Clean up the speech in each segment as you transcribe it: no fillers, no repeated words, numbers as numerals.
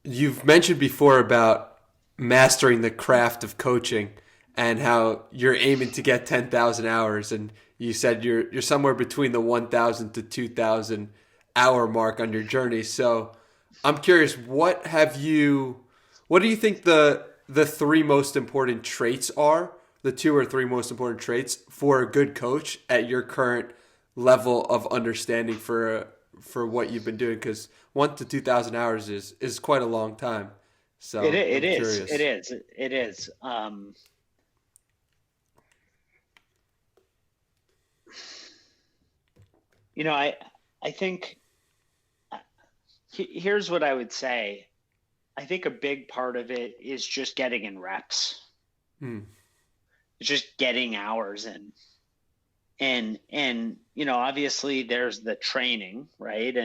you've mentioned before about mastering the craft of coaching and how you're aiming to get 10,000 hours, and you said you're somewhere between the 1,000 to 2,000 hour mark on your journey. So I'm curious, what do you think the three most important traits are? The two or three most important traits for a good coach at your current level of understanding for what you've been doing, because 1 to 2,000 hours is quite a long time. It So it I'm is it curious. is it is. You know, I think here's what I would say. I think a big part of it is just getting in reps. Hmm. It's just getting hours in. And obviously there's the training, right?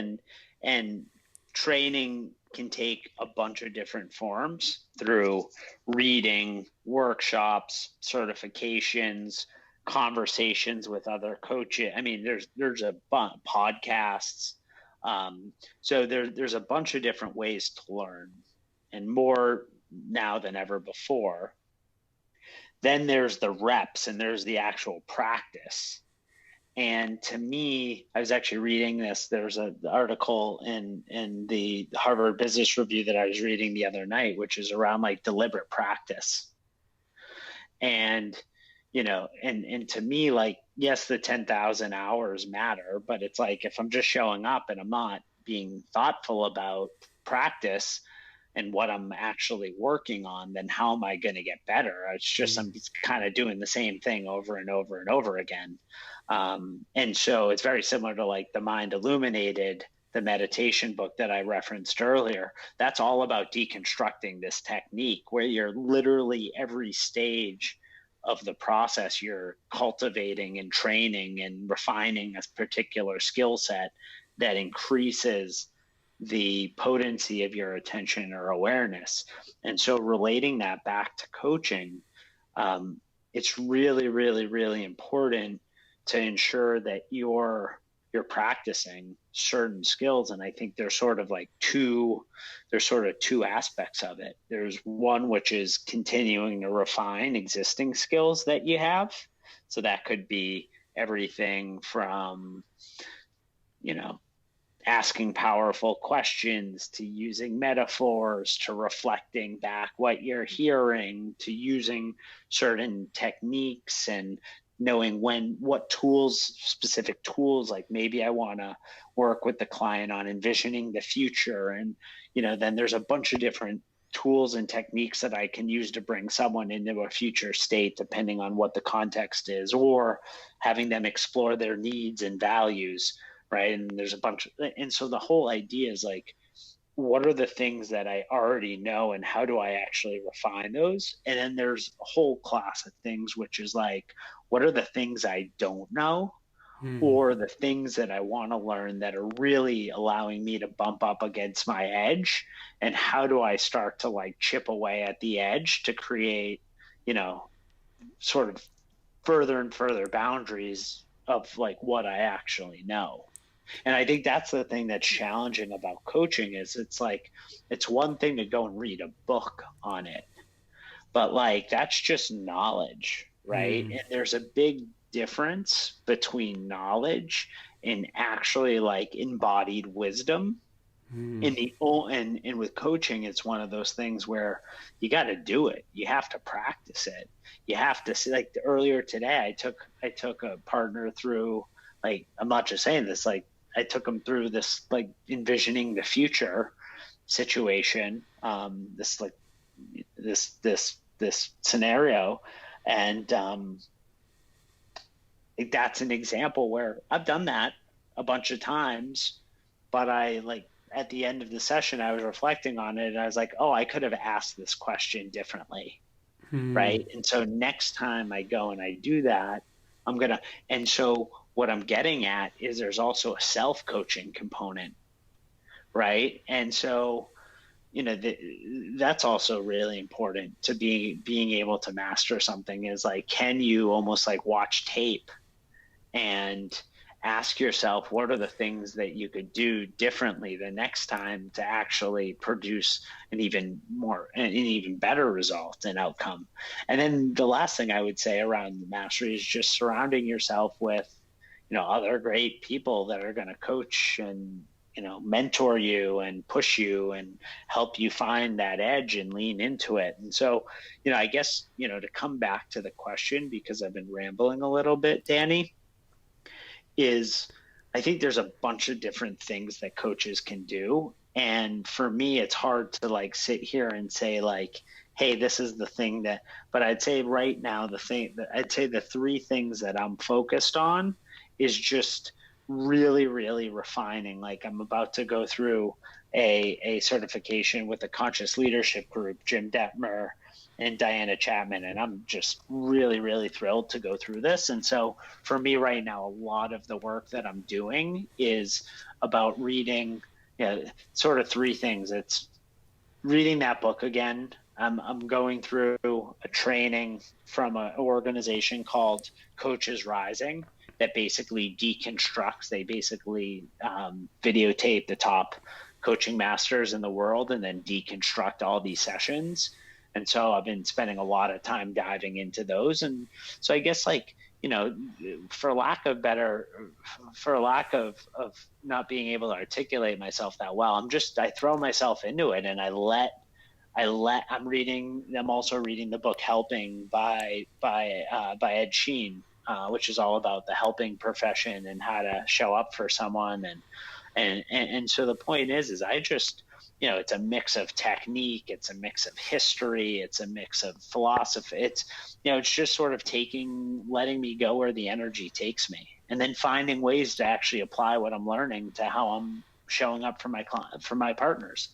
And training can take a bunch of different forms through reading, workshops, certifications, conversations with other coaches. I mean, there's a bunch podcasts. So there's a bunch of different ways to learn, and more now than ever before. Then there's the reps and there's the actual practice. And to me, I was actually reading this. There's an article in the Harvard Business Review that I was reading the other night, which is around like deliberate practice. And and to me, like, yes, the 10,000 hours matter, but it's like if I'm just showing up and I'm not being thoughtful about practice and what I'm actually working on, then how am I going to get better? It's just I'm kind of doing the same thing over and over and over again. And so it's very similar to like the Mind Illuminated, the meditation book that I referenced earlier. That's all about deconstructing this technique where you're literally every stage of the process, you're cultivating and training and refining a particular skill set that increases the potency of your attention or awareness. And so relating that back to coaching, it's really, really, really important to ensure that you're practicing certain skills. And I think there's sort of two aspects of it. There's one which is continuing to refine existing skills that you have. So that could be everything from, you know, asking powerful questions to using metaphors to reflecting back what you're hearing to using certain techniques and knowing what tools, specific tools, like maybe I want to work with the client on envisioning the future. And then there's a bunch of different tools and techniques that I can use to bring someone into a future state depending on what the context is, or having them explore their needs and values, right? And there's a bunch and so the whole idea is like, what are the things that I already know and how do I actually refine those? And then there's a whole class of things which is like, what are the things I don't know, Hmm. or the things that I want to learn that are really allowing me to bump up against my edge, and how do I start to like chip away at the edge to create, you know, sort of further and further boundaries of like what I actually know. And I think that's the thing that's challenging about coaching is it's like it's one thing to go and read a book on it, but like that's just knowledge, right? Hmm. And there's a big difference between knowledge and actually like embodied wisdom. Hmm. In the and with coaching, it's one of those things where you got to do it. You have to practice it. You have to see. Like earlier today, I took a partner through, like, I'm not just saying this, like I took them through this like envisioning the future situation, this like this scenario, and that's an example where I've done that a bunch of times, but I like at the end of the session, I was reflecting on it and I was like, oh, I could have asked this question differently. Hmm. Right. And so next time I go and I do that, I'm going to, and so what I'm getting at is there's also a self coaching component. Right. And so, that's also really important to being able to master something is like, can you almost like watch tape and ask yourself, what are the things that you could do differently the next time to actually produce an even better result and outcome. And then the last thing I would say around the mastery is just surrounding yourself with, other great people that are going to coach and, mentor you and push you and help you find that edge and lean into it. And so, I guess, to come back to the question, because I've been rambling a little bit, Danny, is I think there's a bunch of different things that coaches can do. And for me, it's hard to like sit here and say like, hey, this is the thing that, but I'd say right now, I'd say the three things that I'm focused on is just really, really refining. Like I'm about to go through a certification with the Conscious Leadership Group, Jim Detmer and Diana Chapman, and I'm just really, really thrilled to go through this. And so for me right now, a lot of the work that I'm doing is about reading, sort of three things. It's reading that book again. I'm going through a training from an organization called Coaches Rising that basically deconstructs. They basically videotape the top coaching masters in the world and then deconstruct all these sessions. And so I've been spending a lot of time diving into those. And so I guess like, for lack of not being able to articulate myself that well, I throw myself into it and I'm also reading the book Helping by Ed Sheen, which is all about the helping profession and how to show up for someone. And so the point is I just, it's a mix of technique, it's a mix of history, it's a mix of philosophy. It's just sort of letting me go where the energy takes me, and then finding ways to actually apply what I'm learning to how I'm showing up for my partners.